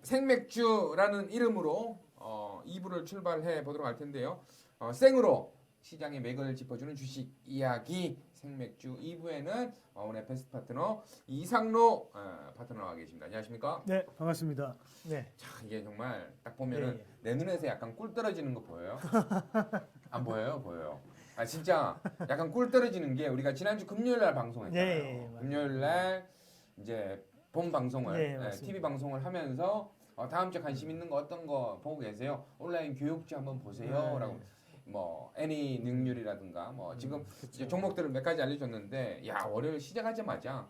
생맥주라는 이름으로 2부를 출발해 보도록 할 텐데요. 생으로 시장의 맥을 짚어주는 주식 이야기 생맥주 2부에는 오늘 베스트 파트너 이상로 파트너가 계십니다. 안녕하십니까? 네, 반갑습니다. 네. 자, 이게 정말 딱 보면은 예. 내 눈에서 약간 꿀 떨어지는 거 보여요? 안 보여요? 보여요. 아 진짜 약간 꿀 떨어지는 게 우리가 지난주 금요일 날 방송했잖아요. 네, 금요일 날 이제 본 방송을 네, TV 방송을 하면서 다음 주에 관심 있는 거 어떤 거 보고 계세요? 온라인 교육주 한번 보세요라고 뭐 애니 능률이라든가 뭐 지금 이제 종목들을 몇 가지 알려줬는데 야 월요일 시작하자마자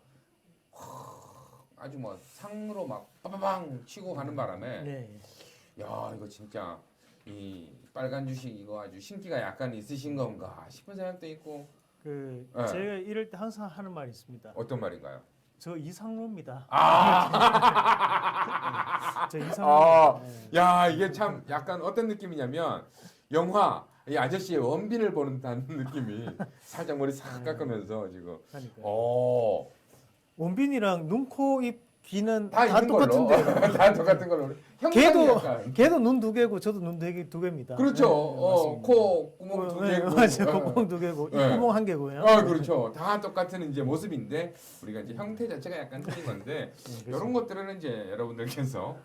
아주 뭐 상으로 막 빠바방 치고 가는 바람에 네. 야 이거 진짜 이 빨간 주식 이거 아주 신기가 약간 있으신 건가 싶은 생각도 있고 네. 제가 이럴 때 항상 하는 말이 있습니다. 어떤 말인가요? 저 이상로입니다. 저 아, 이상로. 야 이게 참 약간 어떤 느낌이냐면 영화 이 아저씨의 원빈을 보는 듯한 느낌이 살짝 머리 싹 깎으면서 지금. 그러니까요. 원빈이랑 눈, 코, 입, 귀는 다 다 있는 걸로. 똑같은데. 다 똑같은 걸로. 형상이 약간. 걔도 눈 두 개고 저도 눈 두 개입니다. 그렇죠. 맞습니다. 코 구멍 두 개고. 맞아요. 콧구멍 두 개고 네. 입구멍 한 개고요. 그렇죠. 다 똑같은 이제 모습인데 우리가 이제 형태 자체가 약간 틀린 건데 이런 것들은 이제 여러분들께서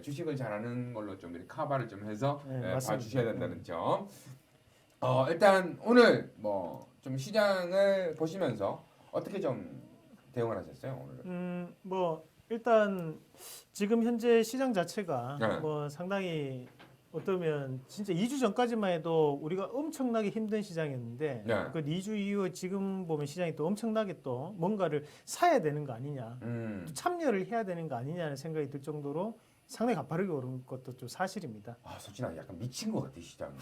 주식을 잘하는 걸로 좀 이렇게 커버를 좀 해서 봐주셔야 된다는 점. 일단 오늘 뭐 좀 시장을 보시면서 어떻게 좀 대응을 하셨어요 오늘은? 뭐 일단 지금 현재 시장 자체가 네. 뭐 상당히 어떠면 진짜 2주 전까지만 해도 우리가 엄청나게 힘든 시장이었는데 네. 그 2주 이후에 지금 보면 시장이 또 엄청나게 또 뭔가를 사야 되는 거 아니냐, 또 참여를 해야 되는 거 아니냐는 생각이 들 정도로 상당히 가파르게 오른 것도 좀 사실입니다. 솔직히 나 약간 미친 것 같아 시장이.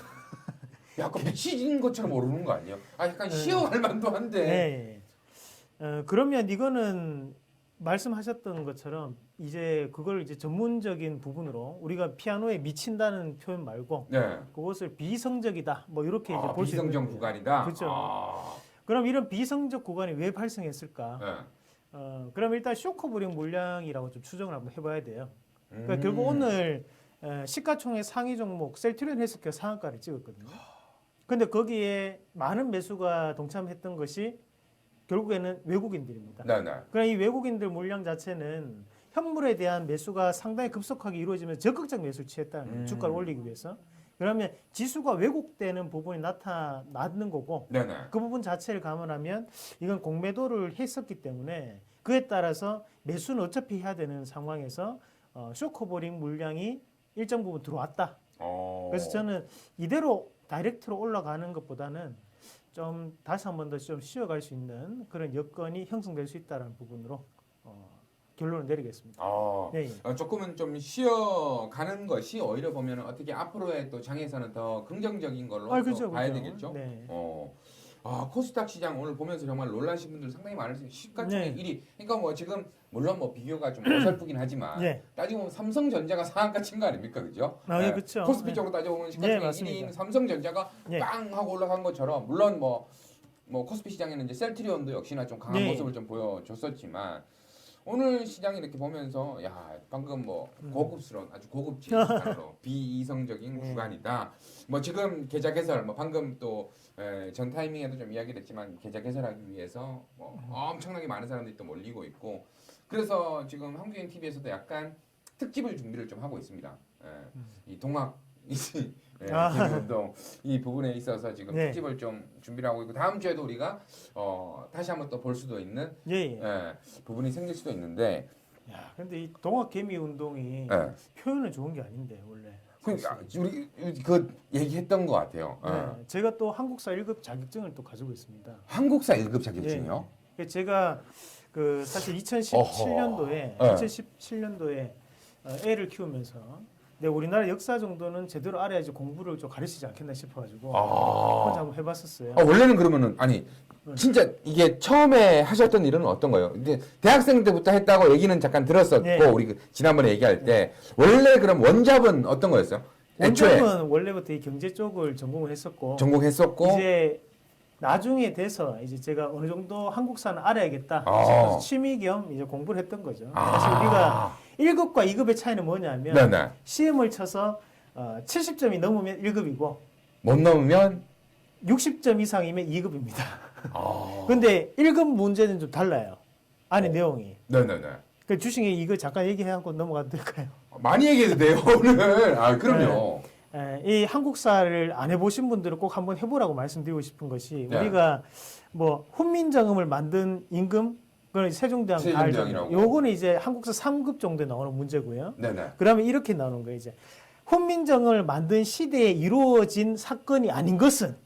약간 미친 것처럼 오르는 거 아니에요? 약간 쉬어갈 만도 한데. 네. 그러면 이거는 말씀하셨던 것처럼 이제 그걸 이제 전문적인 부분으로 우리가 피아노에 미친다는 표현 말고 그것을 비성적이다 뭐 이렇게 이제 볼 수 있는 비성적 구간이다. 그렇죠. 그럼 이런 비성적 구간이 왜 발생했을까? 그럼 일단 쇼크브링 물량이라고 좀 추정을 한번 해봐야 돼요. 그러니까 결국 오늘 시가총액 상위 종목 셀트리온 헬스케어 상한가를 찍었거든요. 근데 거기에 많은 매수가 동참했던 것이 결국에는 외국인들입니다. 그러나 이 외국인들 물량 자체는 현물에 대한 매수가 상당히 급속하게 이루어지면서 적극적 매수를 취했다는 주가를 올리기 위해서. 그러면 지수가 왜곡되는 부분이 나타나는 거고 그 부분 자체를 감안하면 이건 공매도를 했었기 때문에 그에 따라서 매수는 어차피 해야 되는 상황에서 쇼커버링 물량이 일정 부분 들어왔다. 그래서 저는 이대로 다이렉트로 올라가는 것보다는 좀 다시 한 번 더 좀 쉬어갈 수 있는 그런 여건이 형성될 수 있다는 부분으로 결론을 내리겠습니다. 조금은 좀 쉬어가는 것이 오히려 보면 어떻게 앞으로의 또 장에서는 더 긍정적인 걸로 또 봐야 되겠죠. 코스닥 시장 오늘 보면서 정말 놀라신 분들 상당히 많으세요. 시가총액 1위. 그러니까 뭐 지금 물론 뭐 비교가 좀 어설프긴 하지만 따지고 보면 삼성전자가 상한가 친 거 아닙니까, 그죠? 그렇죠. 코스피 쪽으로 따져보면 시가총액 1위인 삼성전자가 빵 하고 올라간 것처럼 물론 뭐 코스피 시장에는 이제 셀트리온도 역시나 좀 강한 모습을 좀 보여줬었지만. 오늘 시장 이렇게 보면서 방금 뭐 고급스러운 아주 고급진 비이성적인 구간이다. 뭐 지금 계좌 개설 뭐 방금 또 전 타이밍에도 좀 이야기를 했지만 계좌 개설하기 위해서 뭐 엄청나게 많은 사람들이 또 몰리고 있고 그래서 지금 한국인 TV에서도 약간 특집을 준비를 좀 하고 있습니다. 이 동학 운동 이 부분에 있어서 지금 특집을 좀 준비를 하고 있고 다음 주에도 우리가 다시 한번 또 볼 수도 있는 부분이 생길 수도 있는데 근데 이 동학 개미 운동이 표현은 좋은 게 아닌데 원래 우리 그 얘기했던 것 같아요. 제가 또 한국사 1급 자격증을 또 가지고 있습니다. 한국사 1급 자격증이요? 제가 그 사실 2017년도에 애를 키우면서 우리나라 역사 정도는 제대로 알아야지 공부를 좀 가르치지 않겠나 싶어가지고 혼자 한번 해봤었어요. 원래는 그러면은 진짜 이게 처음에 하셨던 일은 어떤 거예요? 이제 대학생 때부터 했다고 얘기는 잠깐 들었었고 우리 지난번에 얘기할 때 원래 그럼 원잡은 어떤 거였어요? 원잡은 원래부터 이 경제 쪽을 전공했었고 이제 나중에 돼서 이제 제가 어느 정도 한국사는 알아야겠다 싶어서 취미 겸 이제 공부를 했던 거죠. 사실 우리가 1급과 2급의 차이는 뭐냐면 네네. 시험을 쳐서 70점이 넘으면 1급이고 못 넘으면 60점 이상이면 2급입니다. 근데 1급 문제는 좀 달라요. 안에 내용이. 네네네. 그 주식에 이거 잠깐 얘기하고 넘어가도 될까요? 많이 얘기해도 돼요 오늘. 아 그럼요. 이 한국사를 안 해보신 분들은 꼭 한번 해보라고 말씀드리고 싶은 것이 네. 우리가 뭐 훈민정음을 만든 임금 그건 세종대왕 세종대왕이라고. 요거는 이제 한국사 3급 정도에 나오는 문제고요. 네네. 그러면 이렇게 나오는 거예요. 이제 훈민정음을 만든 시대에 이루어진 사건이 아닌 것은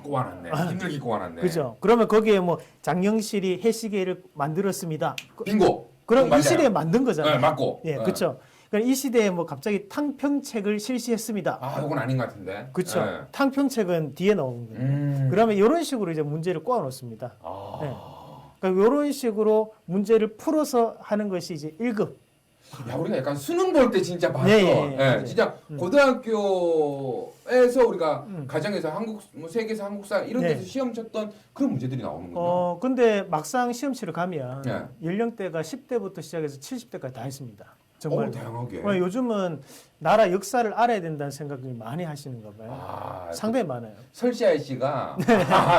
꼬아놨네. 힘들게 꼬아놨네. 그죠. 그러면 거기에 뭐 장영실이 해시계를 만들었습니다. 빙고. 그럼 이 맞아요. 시대에 만든 거잖아요. 네, 맞고. 예, 그렇죠. 그러니까 이 시대에 뭐 갑자기 탕평책을 실시했습니다. 이건 아닌 것 같은데. 그렇죠. 네. 탕평책은 뒤에 나오는 거예요. 그러면 이런 식으로 이제 문제를 꼬아놓습니다. 네. 그러니까 이런 식으로 문제를 풀어서 하는 것이 이제 1급. 야, 우리가 약간 수능 볼 때 진짜 봤어. 예. 진짜 고등학교에서 우리가 가정에서 한국, 뭐 세계사, 한국사 이런 데서 시험 쳤던 그런 문제들이 나오는군요. 근데 막상 시험 치러 가면 네. 연령대가 10대부터 시작해서 70대까지 다 있습니다. 정말. 다양하게. 요즘은 나라 역사를 알아야 된다는 생각을 많이 하시는가 봐요. 상당히 많아요. 설시아이 씨가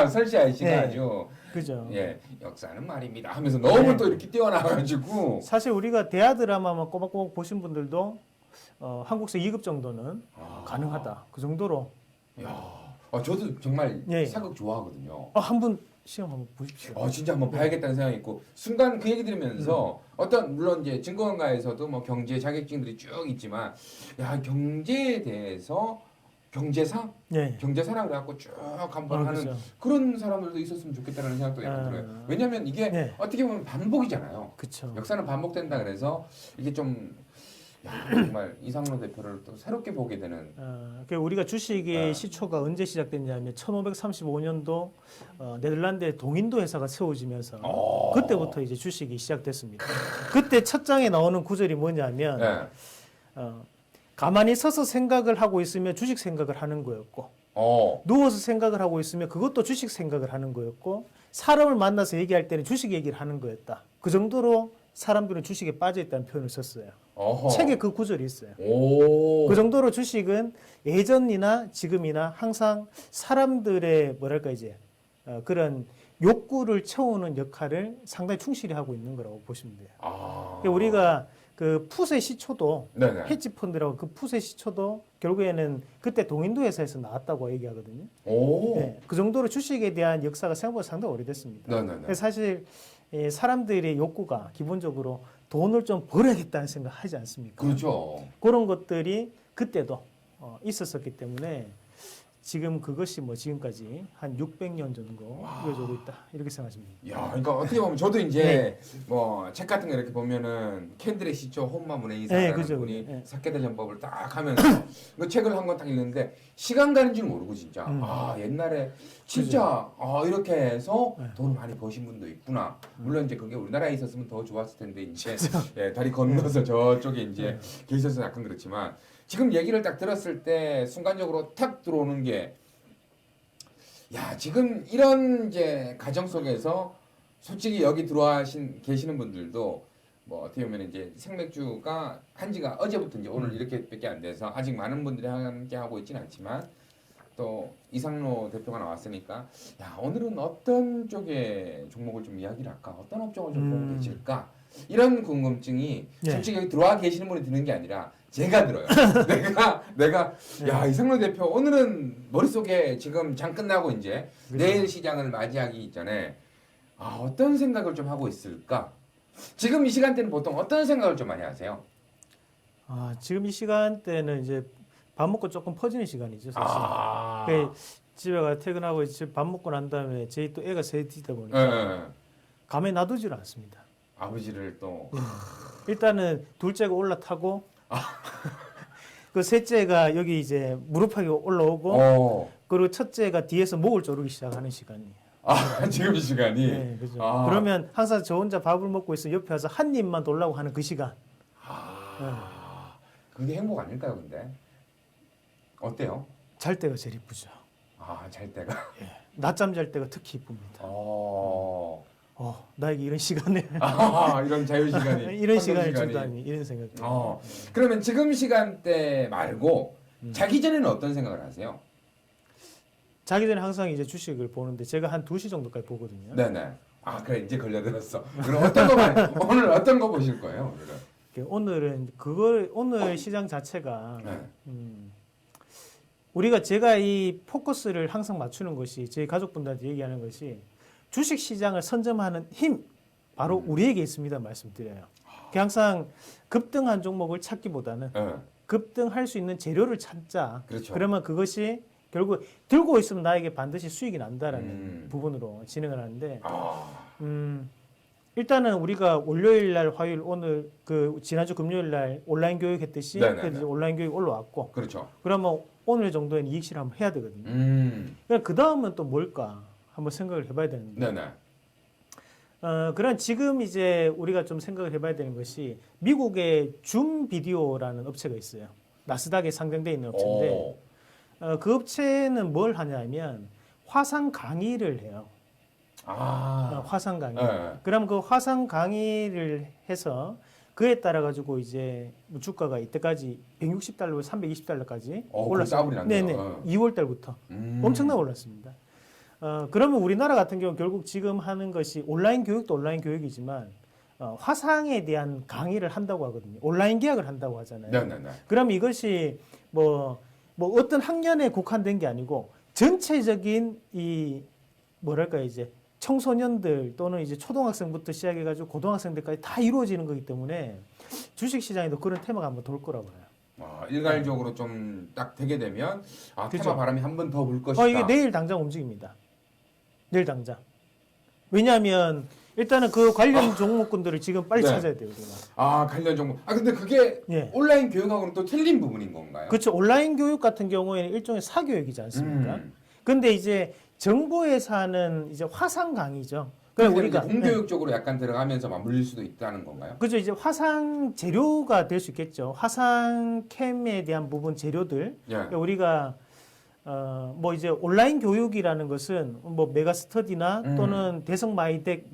설시아이 씨가 아주 그죠. 예, 역사는 말입니다 하면서 너무 또 이렇게 뛰어나가지고 사실 우리가 대하 드라마만 꼬박꼬박 보신 분들도 한국사 2급 정도는 가능하다. 그 정도로. 저도 정말 사극 좋아하거든요. 한번 시험 한번 보십시오. 진짜 한번 봐야겠다는 생각이 있고 순간 그 얘기 들으면서 어떤 물론 이제 증권가에서도 뭐 경제 자격증들이 쭉 있지만 야 경제에 대해서 경제사라고 그래갖고 쭉 한번 하는 그렇죠. 그런 사람들도 있었으면 좋겠다는 생각도 약간 들어요. 왜냐하면 이게 어떻게 보면 반복이잖아요. 그쵸. 역사는 반복된다 그래서 이게 좀 정말 이상로 대표를 또 새롭게 보게 되는. 우리가 주식의 시초가 언제 시작됐냐면 1535년도 네덜란드의 동인도 회사가 세워지면서 그때부터 이제 주식이 시작됐습니다. 그때 첫 장에 나오는 구절이 뭐냐면 가만히 서서 생각을 하고 있으면 주식 생각을 하는 거였고 누워서 생각을 하고 있으면 그것도 주식 생각을 하는 거였고 사람을 만나서 얘기할 때는 주식 얘기를 하는 거였다. 그 정도로 사람들은 주식에 빠져 있다는 표현을 썼어요. 책에 그 구절이 있어요. 그 정도로 주식은 예전이나 지금이나 항상 사람들의 뭐랄까 이제 그런 욕구를 채우는 역할을 상당히 충실히 하고 있는 거라고 보시면 돼요. 그러니까 우리가 그 푸세 시초도 헤지 펀드라고 그 푸세 시초도 결국에는 그때 동인도 회사에서 나왔다고 얘기하거든요. 그 정도로 주식에 대한 역사가 생각보다 상당히 오래됐습니다. 그래서 사실 사람들의 욕구가 기본적으로 돈을 좀 벌어야겠다는 생각 하지 않습니까? 그렇죠. 그런 것들이 그때도 있었었기 때문에 지금 그것이 뭐 지금까지 한 600년 정도 이어지고 있다 이렇게 생각하시면 됩니다. 야, 그러니까 어떻게 보면 저도 이제 뭐 책 같은 거 이렇게 보면은 캔들의 시초 혼마문의 이사라는 분이 사케다 전법을 딱 하면서 그 책을 한 권 딱 읽는데 시간 가는 줄 모르고 진짜 옛날에 진짜 이렇게 해서 돈을 많이 버신 분도 있구나. 물론 이제 그게 우리나라에 있었으면 더 좋았을 텐데 이제 다리 건너서 저쪽에 이제 계셔서 약간 그렇지만. 지금 얘기를 딱 들었을 때 순간적으로 탁 들어오는 게 지금 이런 이제 가정 속에서 솔직히 여기 들어와 계시는 분들도 뭐 어떻게 보면 이제 생맥주가 한지가 어제부터 이제 오늘 이렇게밖에 안 돼서 아직 많은 분들이 함께 하고 있지는 않지만 또 이상로 대표가 나왔으니까 오늘은 어떤 쪽의 종목을 좀 이야기를 할까, 어떤 업종을 좀 보고 계실까 이런 궁금증이 솔직히 여기 들어와 계시는 분이 드는 게 아니라. 제가 들어요. 내가 이상로 대표 오늘은 머릿속에 지금 장 끝나고 이제 내일 시장을 맞이하기 이전에 어떤 생각을 좀 하고 있을까? 지금 이 시간대는 보통 어떤 생각을 좀 많이 하세요? 지금 이 시간대는 이제 밥 먹고 조금 퍼지는 시간이죠, 사실. 집에 가 퇴근하고 이제 밥 먹고 난 다음에 저희 또 애가 셋이다 보니까 가만히 놔두지를 않습니다. 아버지를 또 일단은 둘째가 올라타고 그 셋째가 여기 이제 무릎하게 올라오고 그리고 첫째가 뒤에서 목을 조르기 시작하는 시간이에요. 지금 이 시간이? 네, 그죠. 그러면 항상 저 혼자 밥을 먹고 있으면 옆에 와서 한 입만 돌라고 하는 그 시간. 그게 행복 아닐까요, 근데? 어때요? 잘 때가 제일 이쁘죠. 잘 때가? 예. 낮잠 잘 때가 특히 이쁩니다. 나에게 이런 시간에 이런 자유 시간이 이런 시간을 준다니 이런 생각이. 그러면 지금 시간대 말고 자기 전에는 어떤 생각을 하세요? 자기 전에 항상 이제 주식을 보는데 제가 한 2시 정도까지 보거든요. 네네. 그래 이제 걸려들었어. 그럼 오늘 어떤 거 보실 거예요? 오늘은 오늘 시장 자체가 제가 이 포커스를 항상 맞추는 것이 제 가족분들한테 얘기하는 것이 주식 시장을 선점하는 힘 바로 우리에게 있습니다 말씀드려요. 항상 급등한 종목을 찾기보다는 급등할 수 있는 재료를 찾자. 그렇죠. 그러면 그것이 결국 들고 있으면 나에게 반드시 수익이 난다라는 부분으로 진행을 하는데 일단은 우리가 월요일 날 화요일 오늘 지난주 금요일 날 온라인 교육했듯이 이제 온라인 교육 올라왔고 그렇죠. 그러면 오늘 정도에는 이익 실을 한번 해야 되거든요. 그러니까 그 다음은 또 뭘까 한번 생각을 해봐야 되는데 그런 지금 이제 우리가 좀 생각을 해봐야 되는 것이 미국의 줌 비디오라는 업체가 있어요. 나스닥에 상장되어 있는 업체인데 그 업체는 뭘 하냐면 화상 강의를 해요. 화상 강의. 그럼 그 화상 강의를 해서 그에 따라 가지고 이제 주가가 이때까지 160달러, 320달러까지 올랐어요. 네네. 2월 달부터 엄청나게 올랐습니다. 그러면 우리나라 같은 경우 결국 지금 하는 것이 온라인 교육도 온라인 교육이지만 화상에 대한 강의를 한다고 하거든요. 온라인 계약을 한다고 하잖아요. 그럼 이것이 뭐 어떤 학년에 국한된 게 아니고 전체적인 이 이제 청소년들 또는 이제 초등학생부터 시작해가지고 고등학생들까지 다 이루어지는 거기 때문에 주식 시장에도 그런 테마가 한번 돌 거라고 봐요. 일괄적으로 좀 딱 되게 되면 그렇죠. 테마 바람이 한 번 더 불 것이다. 이게 내일 당장 움직입니다. 내일 당장. 왜냐하면 일단은 그 관련 종목군들을 지금 빨리 찾아야 돼요. 우리가. 관련 종목. 근데 그게 온라인 교육하고는 또 틀린 부분인 건가요? 그렇죠. 온라인 교육 같은 경우에는 일종의 사교육이지 않습니까? 근데 이제 정부에서 하는 이제 화상 강의죠. 그러니까 우리가 공교육적으로 약간 들어가면서 맞물릴 수도 있다는 건가요? 그렇죠. 이제 화상 재료가 될 수 있겠죠. 화상 캠에 대한 부분 재료들. 그러니까 우리가 이제 온라인 교육이라는 것은 메가 스터디나 또는 대성 마이텍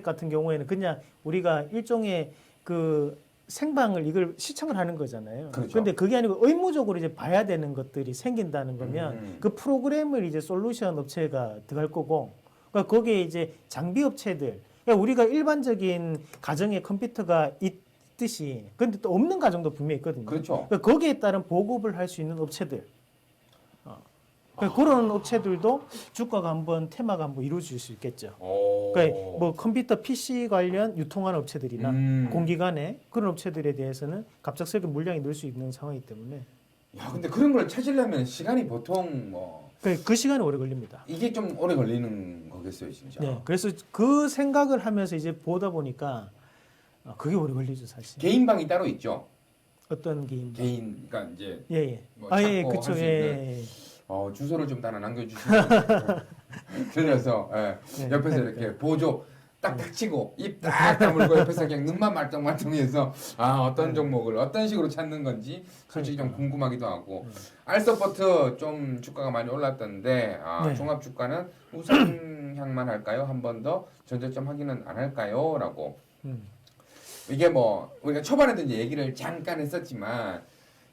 같은 경우에는 그냥 우리가 일종의 그 생방을 이걸 시청을 하는 거잖아요. 그런데 그게 아니고 의무적으로 이제 봐야 되는 것들이 생긴다는 거면 그 프로그램을 이제 솔루션 업체가 들어갈 거고, 그러니까 거기에 이제 장비 업체들, 그러니까 우리가 일반적인 가정에 컴퓨터가 있듯이, 근데 또 없는 가정도 분명히 있거든요. 그렇죠. 그러니까 거기에 따른 보급을 할 수 있는 업체들. 그러니까 그런 업체들도 주가가 테마가 한번 이루어질 수 있겠죠. 그러니까 컴퓨터 PC 관련 유통하는 업체들이나 공기관의 그런 업체들에 대해서는 갑작스럽게 물량이 늘 수 있는 상황이기 때문에. 근데 그런 걸 찾으려면 시간이 보통 그 시간이 오래 걸립니다. 이게 좀 오래 걸리는 거겠어요, 진짜. 네, 그래서 그 생각을 하면서 이제 보다 보니까 그게 오래 걸리죠, 사실. 개인방이 따로 있죠. 어떤 개인? 그러니까 이제 그렇죠. 주소를 좀 따라 남겨주시면 들려서 옆에서 이렇게 보조 딱 닥치고 입 딱 다물고 옆에서 그냥 눈만 말똥말똥해서 어떤 종목을 어떤 식으로 찾는 건지 솔직히 좀 궁금하기도 하고 알서포트 좀 주가가 많이 올랐던데 종합 주가는 우상향만 할까요? 한 번 더 전저점 확인은 안 할까요? 라고 이게 우리가 초반에도 이제 얘기를 잠깐 했었지만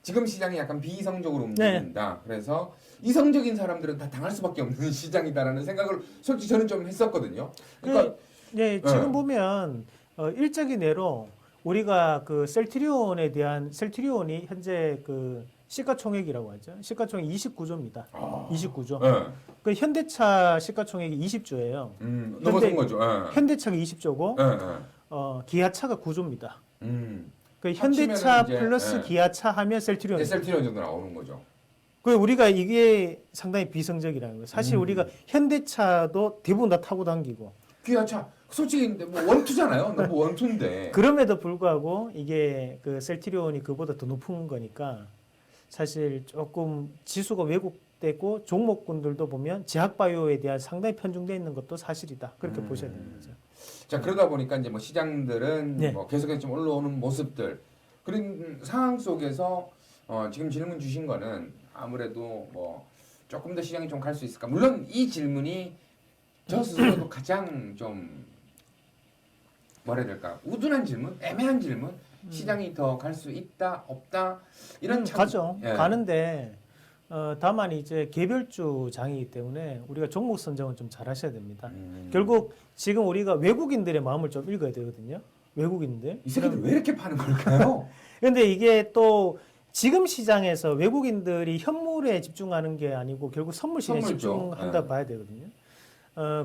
지금 시장이 약간 비이성적으로 움직인다. 그래서 이성적인 사람들은 다 당할 수밖에 없는 시장이다라는 생각을 솔직히 저는 좀 했었거든요. 그러니까 지금 보면 일적인 내로 우리가 그 셀트리온이 현재 그 시가총액이라고 하죠. 시가총액 29조입니다. 29조. 그 현대차 시가총액이 20조예요. 넘어선 거죠. 현대차가 20조고 기아차가 9조입니다. 그 현대차 플러스 기아차 하면 셀트리온. 셀트리온 정도 나오는 거죠. 그 우리가 이게 상당히 비성적이라는 거예요. 사실 우리가 현대차도 대부분 다 타고 다니고. 기아차 솔직히 원투잖아요. 너무 원투인데. 그럼에도 불구하고 이게 그 셀트리온이 그보다 더 높은 거니까 사실 조금 지수가 왜곡되고 종목군들도 보면 제약바이오에 대한 상당히 편중되어 있는 것도 사실이다. 그렇게 보셔야 되는 거죠. 자, 그러다 보니까 이제 시장들은 계속해서 좀 올라오는 모습들 그런 상황 속에서 지금 질문 주신 거는 아무래도 조금 더 시장이 좀 갈 수 있을까? 물론 이 질문이 저 스스로도 가장 좀 뭐라 해야 될까? 우둔한 질문, 애매한 질문. 시장이 더 갈 수 있다, 없다 이런 가죠. 예. 가는데 다만 이제 개별주 장이기 때문에 우리가 종목 선정은 좀 잘하셔야 됩니다. 결국 지금 우리가 외국인들의 마음을 좀 읽어야 되거든요. 외국인들. 이 새끼들 왜 이렇게 파는 걸까요? 그런데 이게 또 지금 시장에서 외국인들이 현물에 집중하는 게 아니고 결국 선물 시장에 집중한다 봐야 되거든요.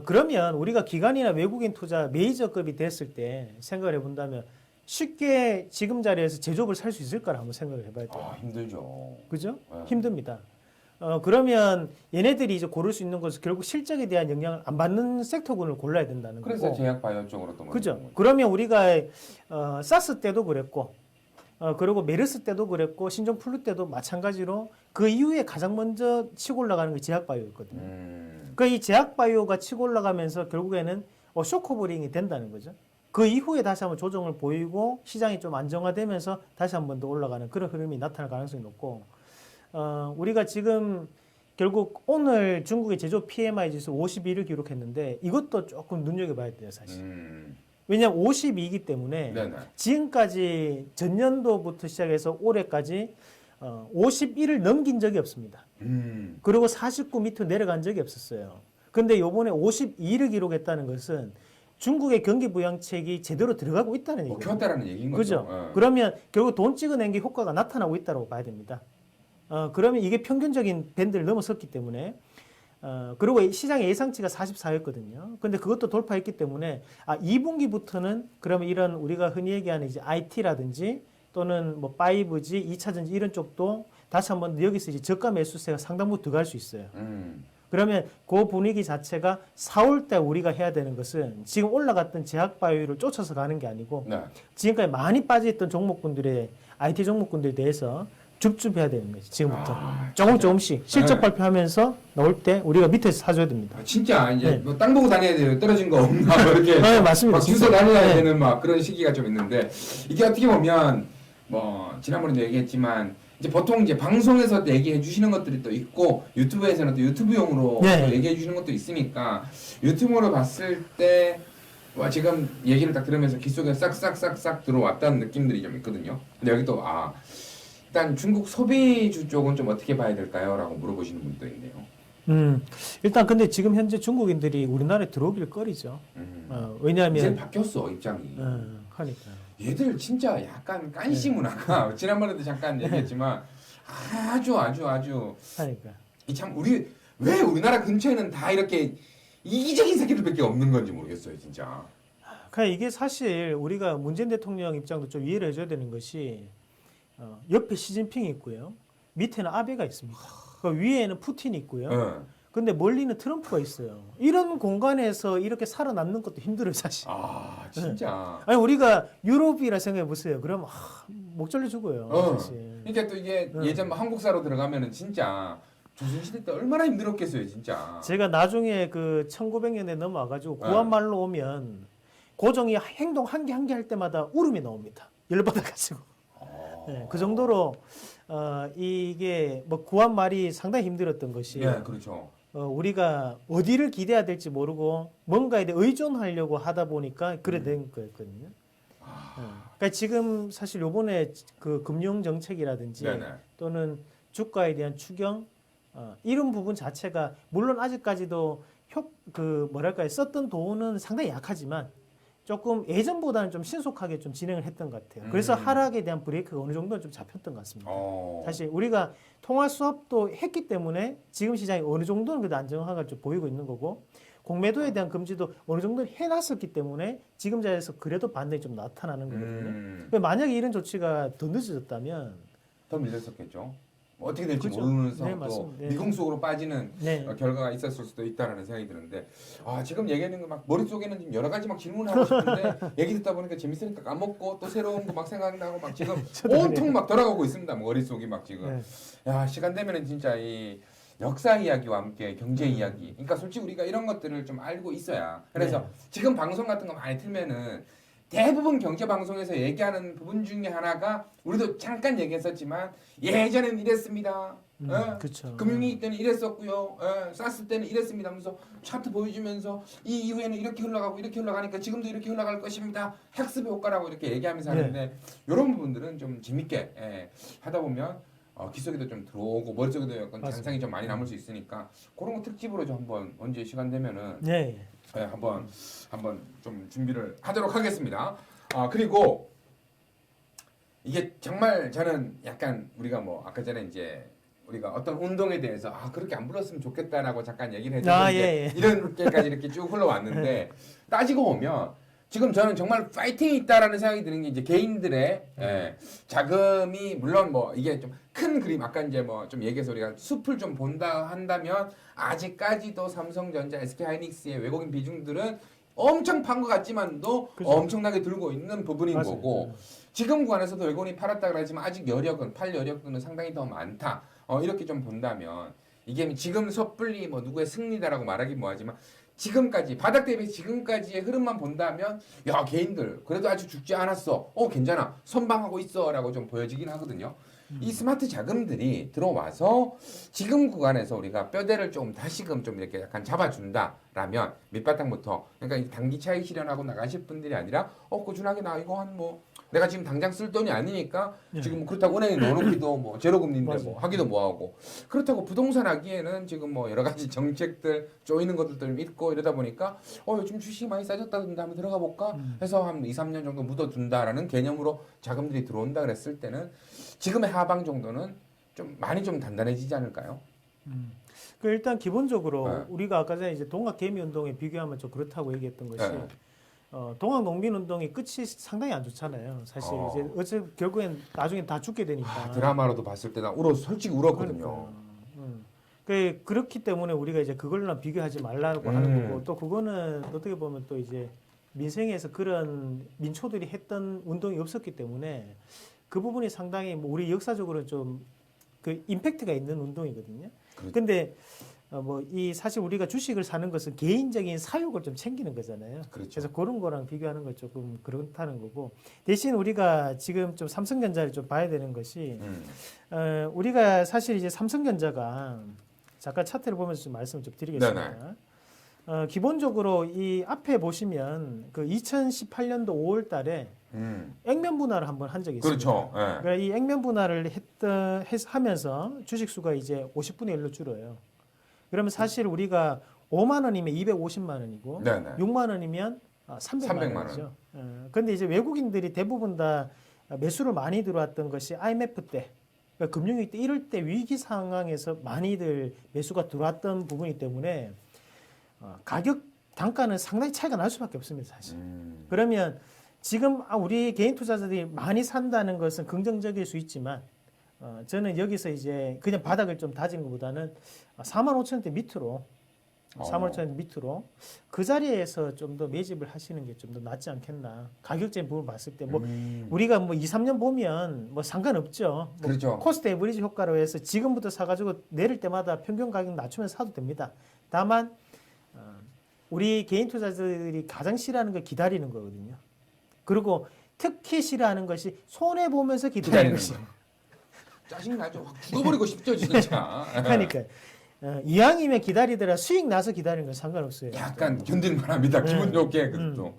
그러면 우리가 기관이나 외국인 투자 메이저급이 됐을 때 생각을 해본다면 쉽게 지금 자리에서 제조업을 살 수 있을까를 한번 생각을 해봐야 돼요. 힘들죠. 그죠? 네. 힘듭니다. 그러면 얘네들이 이제 고를 수 있는 것은 결국 실적에 대한 영향을 안 받는 섹터군을 골라야 된다는 거고. 그래서 제약 바이오 쪽으로 또 그죠? 그러면 우리가 사스 때도 그랬고, 그리고 메르스 때도 그랬고, 신종플루 때도 마찬가지로 그 이후에 가장 먼저 치고 올라가는 게 제약 바이오였거든요. 그러니까 이 제약 바이오가 치고 올라가면서 결국에는 쇼커버링이 된다는 거죠. 그 이후에 다시 한번 조정을 보이고 시장이 좀 안정화되면서 다시 한번 더 올라가는 그런 흐름이 나타날 가능성이 높고, 우리가 지금 결국 오늘 중국의 제조 PMI 지수 52를 기록했는데 이것도 조금 눈여겨봐야 돼요, 사실. 왜냐하면 52이기 때문에 네네. 지금까지 전년도부터 시작해서 올해까지 51을 넘긴 적이 없습니다. 그리고 49 밑으로 내려간 적이 없었어요. 근데 요번에 52를 기록했다는 것은 중국의 경기 부양책이 제대로 들어가고 있다는 얘기예요. 먹혔다라는 얘기인 거죠. 거죠. 그러면 결국 돈 찍어낸 게 효과가 나타나고 있다고 봐야 됩니다. 그러면 이게 평균적인 밴드를 넘어섰기 때문에 그리고 시장의 예상치가 44였거든요. 근데 그것도 돌파했기 때문에 2분기부터는 그러면 이런 우리가 흔히 얘기하는 이제 IT라든지 또는 뭐 5G, 2차전지 이런 쪽도 다시 한번 여기서 이제 저가 매수세가 상당 부분 들어갈 수 있어요. 그러면 그 분위기 자체가 4월 때 우리가 해야 되는 것은 지금 올라갔던 제약바이오를 쫓아서 가는 게 아니고 네. 지금까지 많이 빠져있던 종목군들의 IT 종목군들에 대해서 줍줍해야 되는 거지 지금부터 조금씩 실적 발표하면서 나올 때 우리가 밑에서 사줘야 됩니다. 진짜 이제 뭐 땅 보고 다녀야 돼요. 떨어진 거 없나 뭐 이렇게 맞습니다. 막 주워 다녀야 되는 막 그런 시기가 좀 있는데 이게 어떻게 보면 뭐 지난번에도 얘기했지만 이제 보통 이제 방송에서 얘기해 주시는 것들이 또 있고 유튜브에서는 또 유튜브용으로 또 얘기해 주시는 것도 있으니까 유튜브로 봤을 때 와 지금 얘기를 딱 들으면서 귀 속에 싹싹싹싹 들어왔다는 느낌들이 좀 있거든요. 근데 여기 또 일단 중국 소비주 쪽은 좀 어떻게 봐야 될까요? 라고 물어보시는 분도 있네요. 일단 근데 지금 현재 중국인들이 우리나라에 들어오길 꺼리죠. 왜냐하면 이제 바뀌었어 입장이. 하니까. 얘들 진짜 약간 깐시 문화가 지난번에도 잠깐 얘기했지만 아주 하니까. 참 왜 우리나라 근처에는 다 이렇게 이기적인 새끼들밖에 없는 건지 모르겠어요 진짜. 그러니까 이게 사실 우리가 문재인 대통령 입장도 좀 이해를 해줘야 되는 것이 옆에 시진핑이 있고요. 밑에는 아베가 있습니다. 그 위에는 푸틴이 있고요. 근데 멀리는 트럼프가 있어요. 이런 공간에서 이렇게 살아남는 것도 힘들어요, 사실. 진짜. 아니 우리가 유럽이라 생각해 보세요. 그럼 목 졸려 죽어요, 사실. 그러니까 또 이게 예전 뭐 한국사로 들어가면은 진짜 조선시대 때 얼마나 힘들었겠어요, 진짜. 제가 나중에 그 1900년대 넘어와가지고 구한말로 오면 고종이 행동 한 개 한 개 할 때마다 울음이 나옵니다. 열받아가지고. 그 정도로 이게 뭐 구한말이 상당히 힘들었던 것이. 그렇죠. 우리가 어디를 기대해야 될지 모르고 뭔가에 대해 의존하려고 하다 보니까 그래 된 거였거든요. 그러니까 지금 사실 요번에 그 금융 정책이라든지 또는 주가에 대한 추경 이런 부분 자체가 물론 아직까지도 썼던 돈은 상당히 약하지만 조금 예전보다는 좀 신속하게 좀 진행을 했던 것 같아요. 그래서 하락에 대한 브레이크가 어느 정도는 좀 잡혔던 것 같습니다. 사실 우리가 통화 수합도 했기 때문에 지금 시장이 어느 정도는 그래도 안정화가 좀 보이고 있는 거고 공매도에 대한 금지도 어느 정도는 해놨었기 때문에 지금 자리에서 그래도 반등이 좀 나타나는 거거든요. 만약에 이런 조치가 더 늦어졌다면 더 밀렸었겠죠. 어떻게 될지 모르면서 또 미궁 속으로 빠지는 결과가 있었을 수도 있다라는 생각이 드는데 지금 얘기하는 거 막 머릿속에는 지금 여러 가지 막 질문하고 싶은데 얘기 듣다 보니까 재밌으니까 까먹고 또 새로운 거 막 생각나고 막 지금 온통 막 돌아가고 있습니다. 머릿속이 막 지금 시간 되면은 진짜 이 역사 이야기와 함께 경제 이야기 그러니까 솔직히 우리가 이런 것들을 좀 알고 있어야 그래서 지금 방송 같은 거 많이 틀면은 대부분 경제 방송에서 얘기하는 부분 중에 하나가 우리도 잠깐 얘기했었지만 예전에는 이랬습니다. 그렇죠. 금융위기 때는 이랬었고요. 사스 때는 이랬습니다 하면서 차트 보여주면서 이 이후에는 이렇게 흘러가고 이렇게 흘러가니까 지금도 이렇게 흘러갈 것입니다. 학습의 효과라고 이렇게 얘기하면서 하는데 이런 부분들은 좀 재밌게 하다 보면 기속에도 좀 들어오고 머릿속에도 약간 잔상이 좀 많이 남을 수 있으니까 그런 거 특집으로 좀 한번 언제 시간 되면은 한번 좀 준비를 하도록 하겠습니다. 그리고 이게 정말 저는 약간 우리가 뭐 아까 전에 이제 우리가 어떤 운동에 대해서 그렇게 안 불렀으면 좋겠다라고 잠깐 얘기를 했는데 이런게까지 이렇게 쭉 흘러왔는데 따지고 보면 지금 저는 정말 파이팅이 있다라는 생각이 드는 게 이제 개인들의 자금이 물론 뭐 이게 좀 큰 그림 아까 이제 뭐 좀 얘기해서 우리가 숲을 좀 본다 한다면 아직까지도 삼성전자, SK하이닉스의 외국인 비중들은 엄청 판 것 같지만도 그렇죠. 엄청나게 들고 있는 부분인 맞아요. 거고 지금 구간에서도 외국인이 팔았다 그러지만 아직 팔 여력은 상당히 더 많다. 이렇게 좀 본다면 이게 지금 섣불리 뭐 누구의 승리다라고 말하기 뭐하지만 지금까지 바닥 대비 지금까지의 흐름만 본다면 야 개인들 그래도 아직 죽지 않았어. 괜찮아. 선방하고 있어라고 좀 보여지긴 하거든요. 이 스마트 자금들이 들어와서 지금 구간에서 우리가 뼈대를 좀 다시금 좀 이렇게 약간 잡아준다라면 밑바닥부터 그러니까 단기 차익 실현하고 나가실 분들이 아니라 꾸준하게 나 이거 한 뭐 내가 지금 당장 쓸 돈이 아니니까 지금 뭐 그렇다고 은행에 넣어놓기도 뭐 제로금리인데 뭐 하기도 뭐하고 그렇다고 부동산 하기에는 지금 뭐 여러 가지 정책들 쪼이는 것들도 좀 있고 이러다 보니까 요즘 주식이 많이 싸졌다던데 한번 들어가 볼까 해서 한 2, 3년 정도 묻어둔다라는 개념으로 자금들이 들어온다 그랬을 때는 지금의 하방 정도는 좀 많이 좀 단단해지지 않을까요? 그 일단 기본적으로 우리가 아까 전에 이제 동학 개미 운동에 비교하면 좀 그렇다고 얘기했던 것이 동학 농민 운동이 끝이 상당히 안 좋잖아요. 사실 이제 결국엔 나중에 다 죽게 되니까. 드라마로도 봤을 때 나 솔직히 울었거든요. 그렇기 때문에 우리가 이제 그걸로만 비교하지 말라고 하는 거고 또 그거는 어떻게 보면 또 이제 민생에서 그런 민초들이 했던 운동이 없었기 때문에 그 부분이 상당히 뭐 우리 역사적으로 좀 그 임팩트가 있는 운동이거든요. 근데 뭐 이 사실 우리가 주식을 사는 것은 개인적인 사욕을 좀 챙기는 거잖아요. 그렇죠. 그래서 그런 거랑 비교하는 건 조금 그렇다는 거고 대신 우리가 지금 좀 삼성전자를 좀 봐야 되는 것이 우리가 사실 이제 삼성전자가 잠깐 차트를 보면서 좀 말씀을 좀 드리겠습니다. 기본적으로 이 앞에 보시면 그 2018년도 5월달에 액면 분할을 한번 한 적이 있습니다. 그렇죠. 그러니까 이 액면 분할을 하면서 주식 수가 이제 50분의 1로 줄어요. 그러면 사실 우리가 5만 원이면 250만 원이고 6만 원이면 300만 원이죠. 그런데 이제 외국인들이 대부분 다 매수를 많이 들어왔던 것이 IMF 때, 그러니까 금융위기 때 이럴 때 위기 상황에서 많이들 매수가 들어왔던 부분이기 때문에 가격 단가는 상당히 차이가 날 수밖에 없습니다, 사실. 그러면 지금 우리 개인 투자자들이 많이 산다는 것은 긍정적일 수 있지만 저는 여기서 이제 그냥 바닥을 좀 다지는 것보다는 45,000원대 밑으로 45,000원대 밑으로 그 자리에서 좀 더 매집을 하시는 게 좀 더 낫지 않겠나. 가격적인 부분을 봤을 때 뭐 우리가 뭐 2, 3년 보면 뭐 상관없죠. 뭐 그렇죠. 코스트 에버리지 효과로 해서 지금부터 사가지고 내릴 때마다 평균 가격 낮추면서 사도 됩니다. 다만 우리 개인 투자자들이 가장 싫어하는 걸 기다리는 거거든요. 그리고 특히 싫어하는 것이 손해 보면서 기다리는 것이에요. 짜증나죠. 확 죽어버리고 싶죠, 진짜. 그러니까 이왕이면 기다리더라 수익 나서 기다리는 건 상관없어요. 약간 견딜만합니다. 기분 좋게 그것도.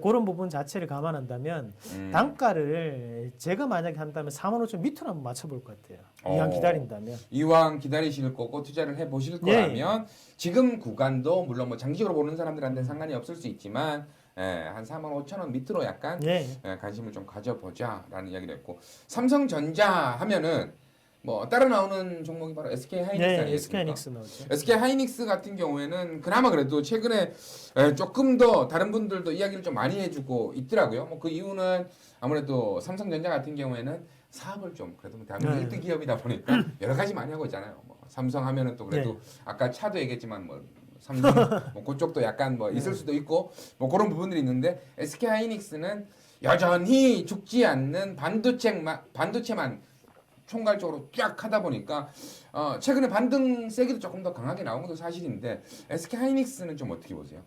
그런 부분 자체를 감안한다면 단가를 제가 만약에 한다면 45,000원 밑으로 한번 맞춰볼 것 같아요. 이왕 기다린다면. 이왕 기다리실 거고 투자를 해보실 거라면 지금 구간도 물론 뭐 장기적으로 보는 사람들한테는 상관이 없을 수 있지만 한 45,000원 밑으로 약간 관심을 좀 가져보자라는 이야기를 했고 삼성전자 하면은 뭐 따라 나오는 종목이 바로 SK하이닉스 아니겠습니까? SK하이닉스 나오죠. SK하이닉스 같은 경우에는 그나마 그래도 최근에 조금 더 다른 분들도 이야기를 좀 많이 해주고 있더라고요. 뭐 그 이유는 아무래도 삼성전자 같은 경우에는 사업을 좀 그래도 대한민국 1등 기업이다 보니까 여러 가지 많이 하고 있잖아요. 뭐 삼성 하면은 또 그래도 아까 차도 얘기했지만 뭐 삼성 뭐 그쪽도 약간 뭐 있을 수도 있고 뭐 그런 부분들이 있는데 SK하이닉스는 여전히 죽지 않는 반도체만 총괄적으로 쫙 하다 보니까 최근에 반등 세기도 조금 더 강하게 나온 것도 사실인데 SK하이닉스는 좀 어떻게 보세요?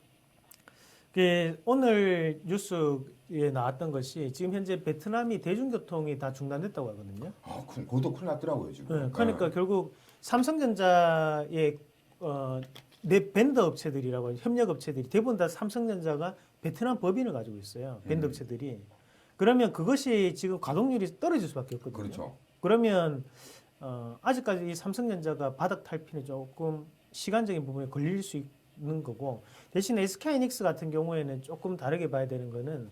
오늘 뉴스에 나왔던 것이 지금 현재 베트남이 대중교통이 다 중단됐다고 하거든요. 그것도 큰일 났더라고요 지금. 네, 그러니까 결국 삼성전자의 내 밴드 업체들이라고 하죠. 협력 업체들이 대부분 다 삼성전자가 베트남 법인을 가지고 있어요. 밴드 업체들이. 그러면 그것이 지금 가동률이 떨어질 수밖에 없거든요. 그렇죠. 그러면 아직까지 이 삼성전자가 바닥 탈피는 조금 시간적인 부분에 걸릴 수 있는 거고, 대신 SK하이닉스 같은 경우에는 조금 다르게 봐야 되는 거는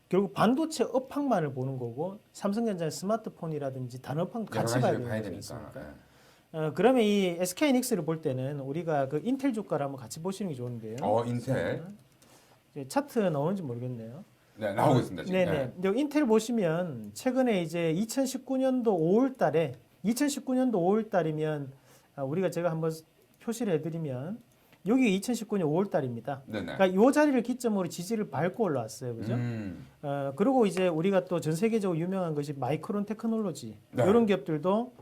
결국 반도체 업황만을 보는 거고 삼성전자는 스마트폰이라든지 다른 업황도 같이 봐야 되니까. 그러면 이 SK하이닉스를 볼 때는 우리가 그 인텔 주가를 한번 같이 보시는 게 좋은데요. 인텔. 차트 나오는지 모르겠네요. 네, 나오고 있습니다. 지금. 네네. 인텔 보시면 최근에 이제 2019년도 5월달이면 우리가 제가 한번 표시를 해드리면 여기 2019년 5월달입니다. 그러니까 이 자리를 기점으로 지지를 밟고 올라왔어요, 그죠? 그리고 이제 우리가 또 전 세계적으로 유명한 것이 마이크론 테크놀로지 이런 기업들도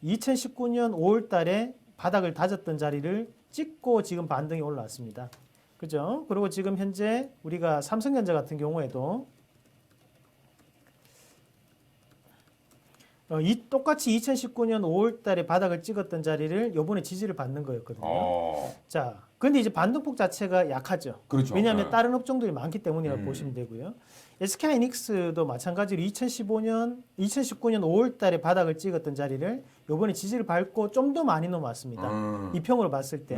2019년 5월달에 바닥을 다졌던 자리를 찍고 지금 반등이 올라왔습니다. 그죠? 그리고 지금 현재 우리가 삼성전자 같은 경우에도 똑같이 2019년 5월달에 바닥을 찍었던 자리를 이번에 지지를 받는 거였거든요. 자, 근데 이제 반등폭 자체가 약하죠. 그렇죠. 왜냐하면 다른 업종들이 많기 때문이라고 보시면 되고요. SK하이닉스도 마찬가지로 2019년 5월달에 바닥을 찍었던 자리를 이번에 지지를 밟고 좀 더 많이 넘어왔습니다. 이평으로 봤을 때.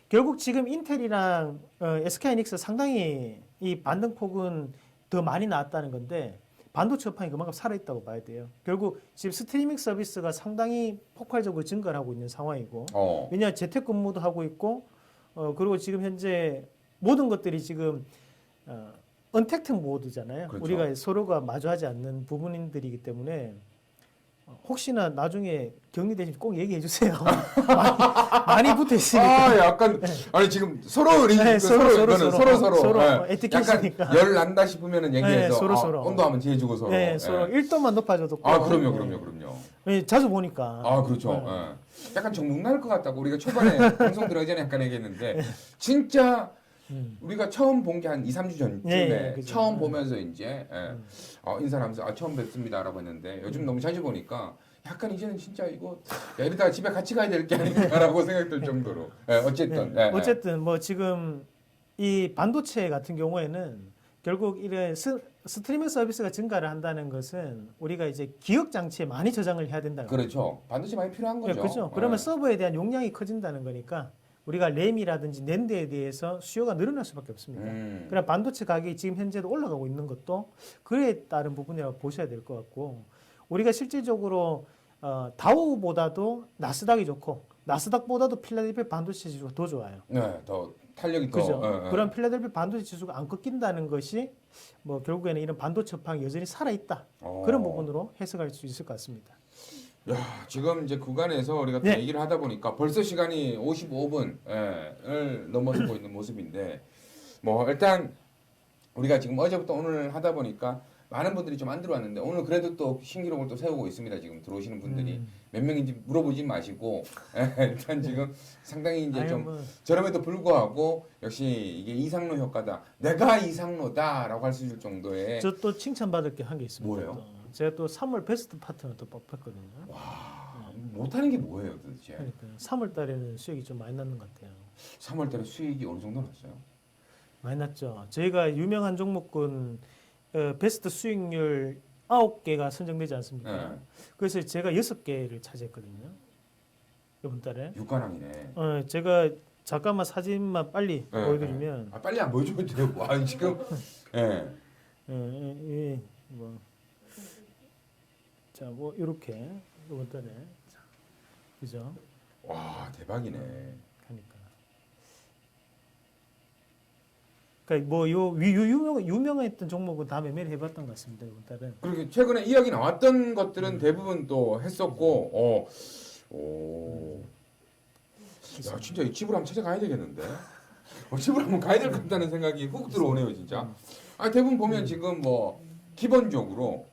결국 지금 인텔이랑 SK하이닉스 상당히 이 반등폭은 더 많이 나왔다는 건데 반도체 업황이 그만큼 살아있다고 봐야 돼요. 결국 지금 스트리밍 서비스가 상당히 폭발적으로 증가를 하고 있는 상황이고 왜냐하면 재택근무도 하고 있고 그리고 지금 현재 모든 것들이 지금 언택트 모드잖아요. 그렇죠. 우리가 서로가 마주하지 않는 부분들이기 때문에 혹시나 나중에 격리되시면 꼭 얘기해 주세요. 많이 붙어 있으니까. 약간 아니 지금 서로 에티켓이니까. 약간 열 난다 싶으면은 얘기해서 서로. 온도 한번 재주고 서로. 서로 1도만 높아져도. 그럼요. 자주 보니까. 그렇죠. 약간 정목 날 것 같다고 우리가 초반에 방송 들어가기 전에 약간 얘기했는데 진짜 우리가 처음 본 게 한 2, 3주 전쯤에 처음 보면서 이제 인사하면서 처음 뵙습니다라고 했는데 요즘 너무 자주 보니까 약간 이제는 진짜 이거 이러다가 집에 같이 가야 될 게 아닌가라고 생각될 정도로 어쨌든 뭐 지금 이 반도체 같은 경우에는 결국 이런 스트리밍 서비스가 증가를 한다는 것은 우리가 이제 기억 장치에 많이 저장을 해야 된다는 거죠. 그렇죠. 반도체 많이 필요한 거죠. 그렇죠. 그러면 서버에 대한 용량이 커진다는 거니까 우리가 램이라든지 낸드에 대해서 수요가 늘어날 수밖에 없습니다. 그럼 반도체 가격이 지금 현재도 올라가고 있는 것도 그에 따른 부분이라고 보셔야 될 것 같고 우리가 실질적으로 다우보다도 나스닥이 좋고 나스닥보다도 필라델피아 반도체 지수가 더 좋아요. 네, 더 탄력이 그죠? 그런 필라델피아 반도체 지수가 안 꺾인다는 것이 뭐 결국에는 이런 반도체 업황이 여전히 살아있다. 그런 부분으로 해석할 수 있을 것 같습니다. 지금 이제 구간에서 우리가 또 얘기를 하다 보니까 벌써 시간이 55분을 넘어서고 있는 모습인데 뭐 일단 우리가 지금 어제부터 오늘 하다 보니까 많은 분들이 좀 안 들어왔는데 오늘 그래도 또 신기록을 또 세우고 있습니다. 지금 들어오시는 분들이 몇 명인지 물어보지 마시고 일단 지금 상당히 이제 좀 저럼에도 불구하고 역시 이게 이상로 효과다. 내가 이상로다라고 할 수 있을 정도의 저 또 칭찬받을 게 한 게 있습니다. 뭐예요? 제가 또 3월 베스트 파트너 또 뽑혔거든요. 와, 못하는 게 뭐예요 도대체? 그러니까 3월 달에는 수익이 좀 많이 났는 것 같아요. 3월 달에 수익이 어느 정도 났어요? 많이 났죠. 저희가 유명한 종목군 베스트 수익률 9개가 선정되지 않습니까? 그래서 제가 6개를 차지했거든요. 이번 달에. 육관왕이네. 제가 잠깐만 사진만 빨리 보여드리면. 빨리 안 보여주면 돼요. 와, 지금. 뭐. 자, 뭐 이렇게 이번 달에. 자, 그죠? 와, 대박이네. 그러니까 뭐 유명했던 종목은 다 매매를 해봤던 것 같습니다 이번 달은. 그리고 최근에 이야기 나왔던 것들은 대부분 또 했었고, 야 진짜 이 집을 한번 찾아가야 되겠는데. 집을 한번 가야 될 것 같다는 생각이 훅 들어오네요 진짜. 대부분 보면 지금 뭐 기본적으로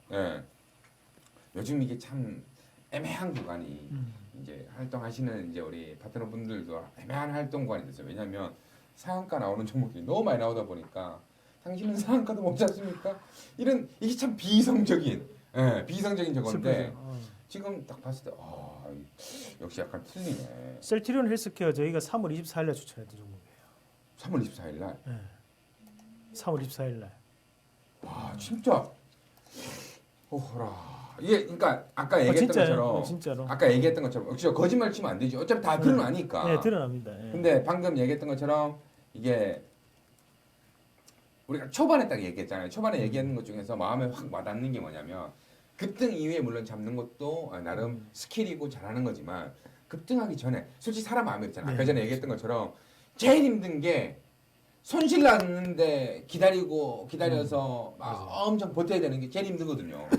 요즘 이게 참 애매한 구간이 이제 활동하시는 이제 우리 파트너분들도 애매한 활동 구간이 됐어요. 왜냐하면 상한가 나오는 종목들이 너무 많이 나오다 보니까 당신은 상한가도 못 잡습니까? 이런 이게 참 비이성적인 저건데 슬프죠. 지금 딱 봤을 때 역시 약간 틀리네. 셀트리온 헬스케어 저희가 3월 24일 날 추천했던 종목이에요. 3월 24일 날. 3월 24일 날. 와 진짜 오호라. 이게 그러니까 아까 얘기했던 것처럼 진짜로. 아까 얘기했던 것처럼 역시 거짓말 치면 안 되지. 어차피 다 드러나니까. 네, 드러납니다. 근데 방금 얘기했던 것처럼 이게 우리가 초반에 딱 얘기했잖아요. 초반에 얘기하는 것 중에서 마음에 확 와닿는 게 뭐냐면 급등 이후에 물론 잡는 것도 나름 스킬이고 잘하는 거지만 급등하기 전에 솔직히 사람 마음이 있잖아. 아까 전에 얘기했던 것처럼 제일 힘든 게 손실 났는데 기다려서 막 엄청 버텨야 되는 게 제일 힘들거든요.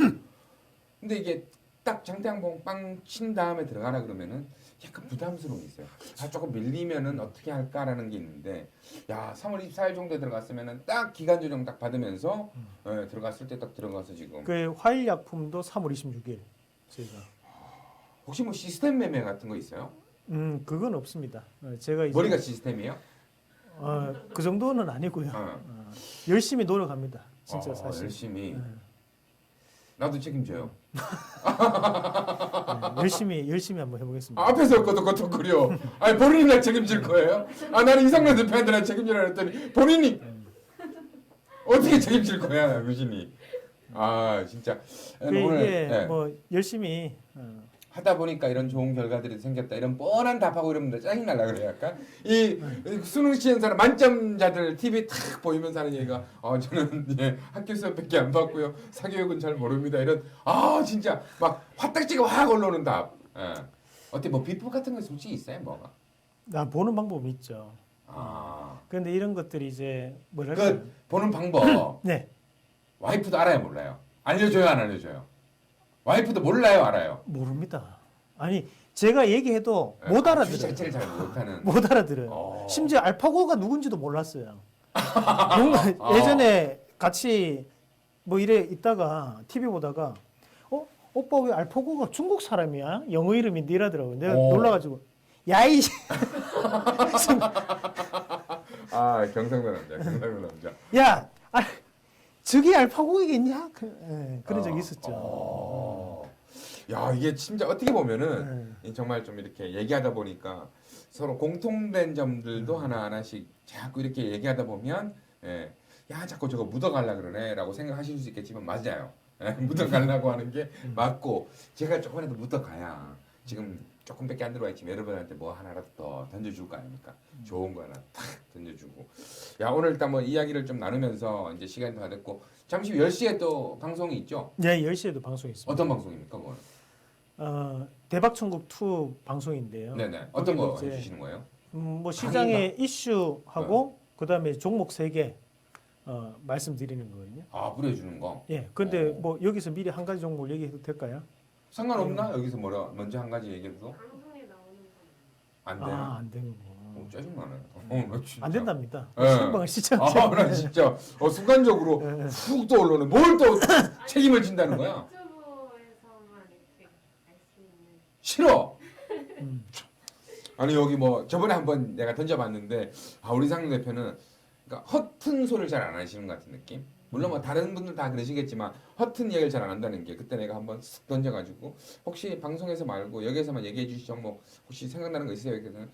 근데 이게 딱 장대양봉 빵 친 다음에 들어가라 그러면은 약간 부담스러운 게 있어요. 조금 밀리면은 어떻게 할까라는 게 있는데, 야 3월 24일 정도에 들어갔으면은 딱 기간 조정 딱 받으면서 들어갔을 때 딱 들어가서 지금. 그 화일약품도 3월 26일 저희가. 혹시 뭐 시스템 매매 같은 거 있어요? 그건 없습니다. 제가 이제 머리가 시스템이에요? 그 정도는 아니고요. 열심히 노력합니다. 진짜 사실. 열심히. 나도 책임져요. 열심히 한번 해보겠습니다. 앞에서 거덕거덕거려. 아니 본인이나 책임질 거예요? 나는 이상란 대표한테 책임지라 했더니 본인이 어떻게 책임질 거야, 유진이. 진짜. 이게 뭐 열심히 하다 보니까 이런 좋은 결과들이 생겼다. 이런 뻔한 답하고 이러면 짜증날라 그래 약간. 이 수능 시험 사람 만점자들 TV 탁 보이면서 하는 얘기가 저는 학교 수업밖에 안 받고요. 사교육은 잘 모릅니다. 이런 진짜 막 화딱지가 확 올라오는 답. 어때 뭐 비법 같은 거 솔직히 있어요, 뭐가? 보는 방법이 있죠. 그런데 이런 것들이 이제 뭐랄까? 그 보는 방법. 네. 와이프도 알아요, 몰라요? 알려줘요, 안 알려줘요? 와이프도 몰라요, 알아요? 모릅니다. 아니 제가 얘기해도 못 알아들어요. 주식 자체를 잘 못하는. 못 알아들어요. 심지어 알파고가 누군지도 몰랐어요. 예전에 같이 뭐 이래 있다가 TV 보다가 오빠 왜 알파고가 중국 사람이야? 영어 이름인데 이러더라고요. 내가 놀라가지고 야이 경상도 남자. 야 저기 알파고이겠냐? 그런 적이 있었죠. 야 이게 진짜 어떻게 보면은 정말 좀 이렇게 얘기하다 보니까 서로 공통된 점들도 하나하나씩 자꾸 이렇게 얘기하다 보면 야 자꾸 저거 묻어갈라 그러네라고 생각하실 수 있겠지만 맞아요. 묻어가려고 하는 게 맞고 제가 조금이라도 묻어가야 지금 조금밖에 안 들어와 있지만 여러분한테 뭐 하나라도 더 던져줄 거 아닙니까? 좋은 거 하나 탁 던져주고. 야 오늘 일단 뭐 이야기를 좀 나누면서 이제 시간이 다 됐고 잠시 후 10시에 또 방송이 있죠? 네, 10시에도 방송이 있습니다. 어떤 방송입니까, 그거는? 대박천국 2 방송인데요. 네네. 어떤 거 해주시는 거예요? 뭐 시장의 이슈하고 그다음에 종목 3개 말씀드리는 거거든요. 뿌려주는 거? 예. 근데 뭐 여기서 미리 한 가지 종목을 얘기해도 될까요? 상관없나? 여기서 먼저 한 가지 얘기해도? 방송에 나오는 안 돼요? 안 되는 거. 짜증나네. 나 진짜. 안 된답니다. 네. 생방을 시청. 나 진짜 순간적으로 훅 떠올르네. 뭘 또 책임을 진다는 거야? 유튜브에서만 이렇게 알 수 있는. 싫어. 아니 여기 뭐 저번에 한번 내가 던져봤는데 우리 상 대표는 그러니까 허튼 소리를 잘 안 하시는 것 같은 느낌. 물론 뭐 다른 분들 다 그러시겠지만 허튼 얘기를 잘 안 한다는 게 그때 내가 한번 쓱 던져가지고 혹시 방송에서 말고 여기에서만 얘기해 주실 정보 혹시 생각나는 거 있으세요? 그래서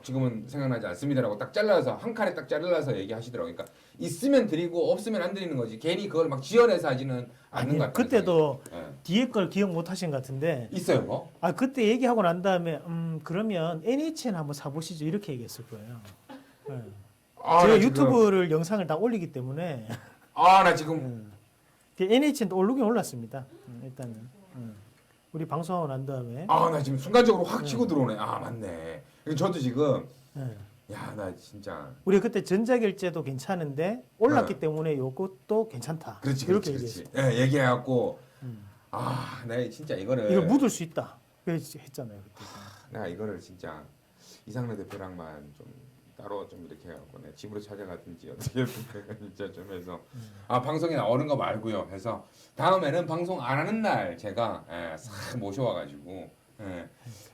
지금은 생각나지 않습니다라고 딱 잘라서 한 칸에 딱 잘라서 얘기하시더라고요. 그러니까 있으면 드리고 없으면 안 드리는 거지. 괜히 그걸 막 지어내서 하지는 않는 것 같아요. 그때도 뒤에 걸 기억 못 하신 것 같은데. 있어요, 뭐? 그때 얘기하고 난 다음에 그러면 NHN 한번 사보시죠 이렇게 얘기했을 거예요. 네. 제가 유튜브를 영상을 다 올리기 때문에. 나 지금 NHN도 오르긴 올랐습니다. 일단은 우리 방송하고 난 다음에. 나 지금 순간적으로 확 치고 들어오네. 맞네. 저도 지금 야 나 진짜 우리 그때 전자결제도 괜찮은데 올랐기 때문에 요것도 괜찮다. 그렇지. 얘기해갖고 내가 진짜 이걸 묻을 수 있다. 그래서 했잖아요. 그때. 내가 이거를 진짜 이상래 대표랑만 좀 따로 좀 이렇게 해갖고 내 집으로 찾아가든지 어떻게 진짜 좀 해서 방송에 나오는 거 말고요. 해서 다음에는 방송 안 하는 날 제가 싹 모셔와가지고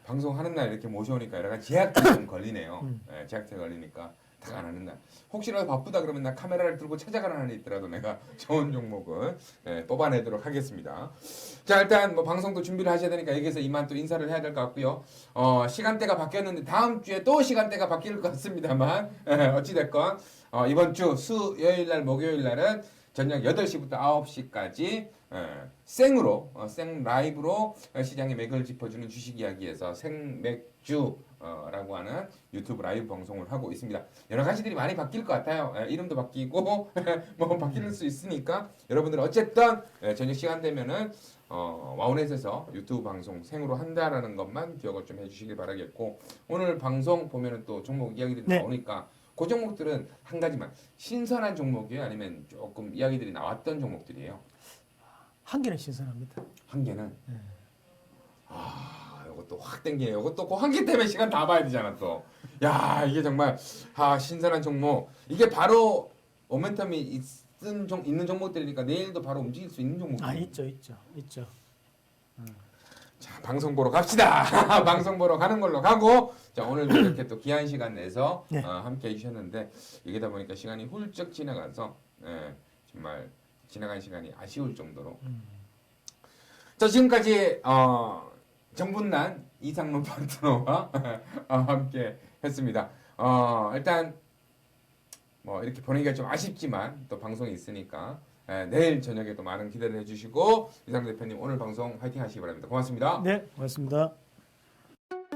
방송하는 날 이렇게 모셔오니까 여러 가지 제약들이 좀 걸리네요. 제약들이 걸리니까 안 하는 날. 혹시라도 바쁘다 그러면 나 카메라를 들고 찾아가는 날이 있더라도 내가 좋은 종목은 뽑아내도록 하겠습니다. 자, 일단 뭐 방송도 준비를 하셔야 되니까 여기서 이만 또 인사를 해야 될 것 같고요. 시간대가 바뀌었는데 다음 주에 또 시간대가 바뀔 것 같습니다만 어찌 됐건 이번 주 수요일 날 목요일 날은 저녁 8시부터 9시까지 생으로 생 라이브로 시장의 맥을 짚어주는 주식 이야기에서 생맥주라고 하는 유튜브 라이브 방송을 하고 있습니다. 여러 가지들이 많이 바뀔 것 같아요. 이름도 바뀌고 뭐 바뀔 수 있으니까 여러분들 어쨌든 저녁 시간 되면은 와우넷에서 유튜브 방송 생으로 한다라는 것만 기억을 좀 해주시길 바라겠고 오늘 방송 보면은 또 종목 이야기들이 네. 나오니까 그 종목들은 한 가지만 신선한 종목이에요? 아니면 조금 이야기들이 나왔던 종목들이에요? 한 개는 신선합니다. 한 개는? 이것도 확 땡기네. 이것도 그 한 개 때문에 시간 다 봐야 되잖아 또. 야 이게 정말 신선한 종목. 이게 바로 모멘텀이 있는 종목들이니까 내일도 바로 움직일 수 있는 종목. 있죠. 자, 방송 보러 갑시다. 방송 보러 가는 걸로 가고 자 오늘도 이렇게 또 귀한 시간 내서 네. 함께 해주셨는데 이게다 보니까 시간이 훌쩍 지나가서 정말 지나간 시간이 아쉬울 정도로 자 지금까지 정분난 이상론 파트너와 함께 했습니다. 일단 뭐 이렇게 보내기가 좀 아쉽지만 또 방송이 있으니까 내일 저녁에 또 많은 기대를 해주시고 이상 대표님 오늘 방송 화이팅 하시기 바랍니다. 고맙습니다. 네, 고맙습니다.